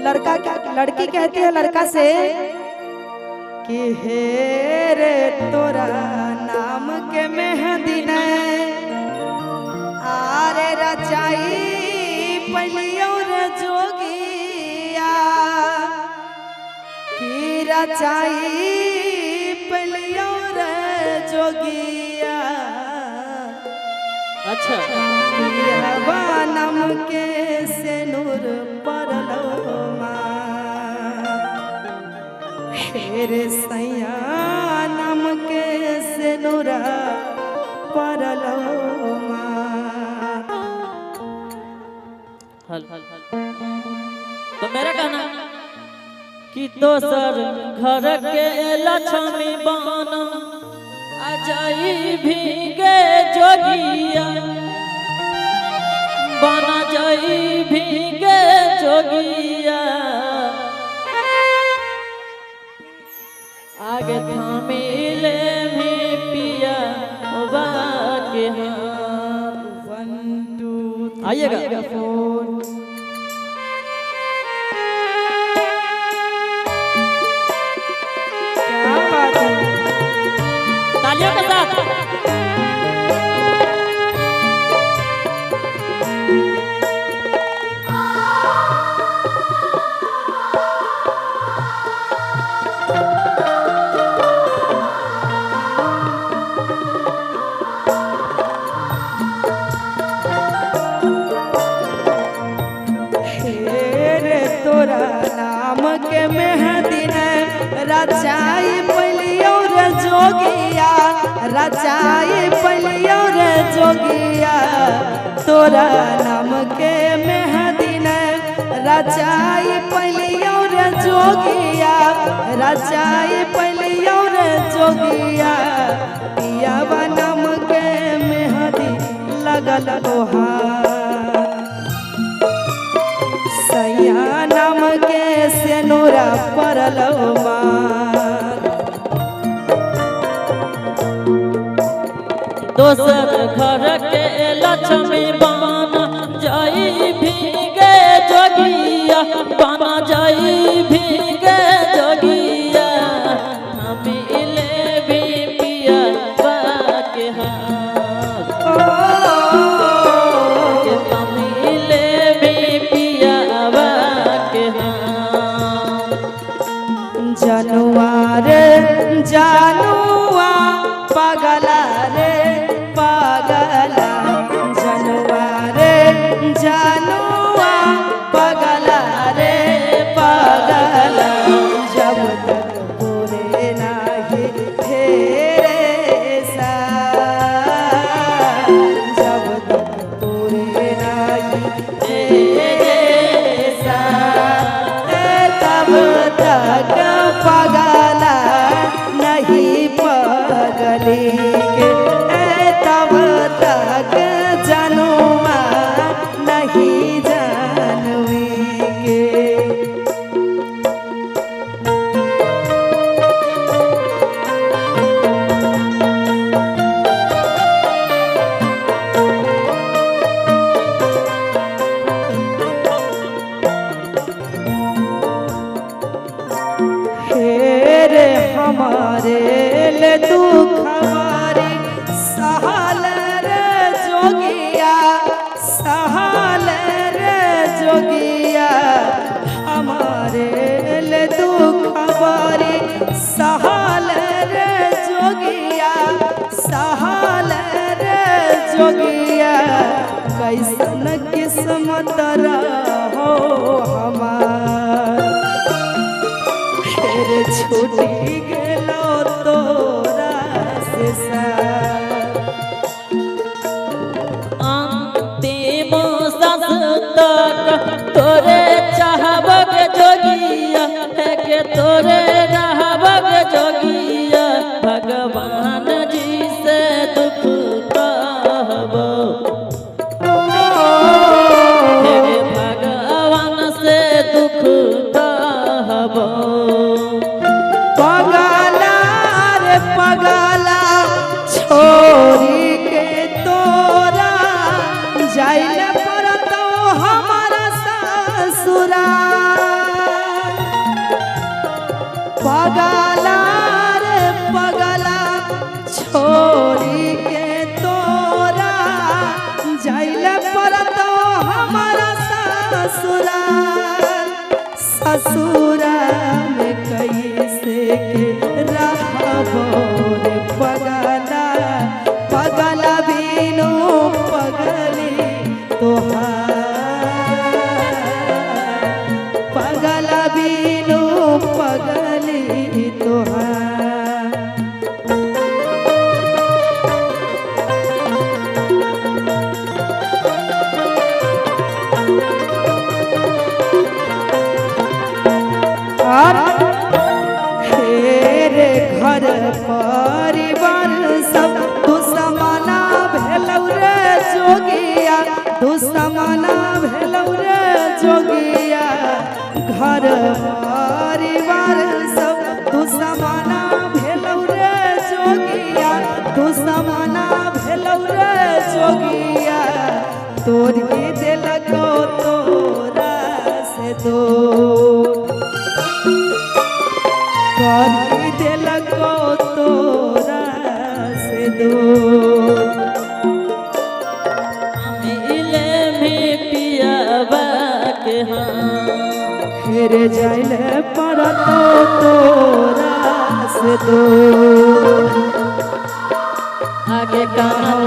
लड़का क्या लड़की कहती है लड़का से कि हे रे तोरा नाम के मेहंदी ने आरे रचाई पलियो रे जोगिया कि रचाई पलियो रे जोगिया। अच्छा नम के सेनुर परलो हेरे सैया नम के सेनुरा परलो हल हल हल। तो मेरा कहना कि दोसर घर के लक्ष्मी बना अजाई भीगे जोगिया बना जाई भीगे जोगिया आगे थामिले में पिया के हाथ 1 2 आइएगा फोन क्या बात है तालियों के साथ। तोरा नाम के मेहंदी ने रचाई पलियो रे जोगिया रचाई पलियो रे जोगिया तोरा नाम के मेहंदी ने रचाई पलियो रे जोगिया रचाई पलियो रे जोगिया पियावा नाम के मेहंदी लगल तोहार सैया नाम के सेनुरा परलो दोसर घर के लक्ष्मी बना जाई भीगे जोगिया बना जाई भीगे जोगिया हमिले भी पिया के हाथ के हमिले भी पिया के हाथ। जनुआ रे जानुआ पगला रे पगला जनुआ रे जानुआ पगला रे पगला जब तक पूरे नाही तेरे सा जब तक पूरे नाही तेरे सा तब तक पगला नहीं पगली के तब तक जनुआ नहीं जानवी के। हेरे हमारे ले दुखवारी सहल रे जोगिया सहल रे जोगिया हमारे ले दुखवारी सहल रे जोगिया सहल रे जोगिया कैसन किस्मत रहो हमार तेरे छूटी गेलो तोरा से अंतिम सांस तक तोरे चाहबक जोगिया है के तोरे रहबक जोगिया भगवान जी से दुख कहबो भगवान से दुख कहबो पगा ससुरा में कैसे के रहबो रे पगला पगला बिनु पगली तोहार पगला बिनु पगली तोहार। हेरे घर परिवार सब दुश्मना भेलौ रे जोगिया दुश्मना भेलौ रे जोगिया घर परिवार सब दुश्मना भेलौ रे जोगिया दुश्मना भेलौ रे जोगिया तोड़ी देलको तोरा से दो करी देलको तोरा से दो मिले मिटियावा के फिर जाइले पड़तो तोरा से दो आगे कहाँ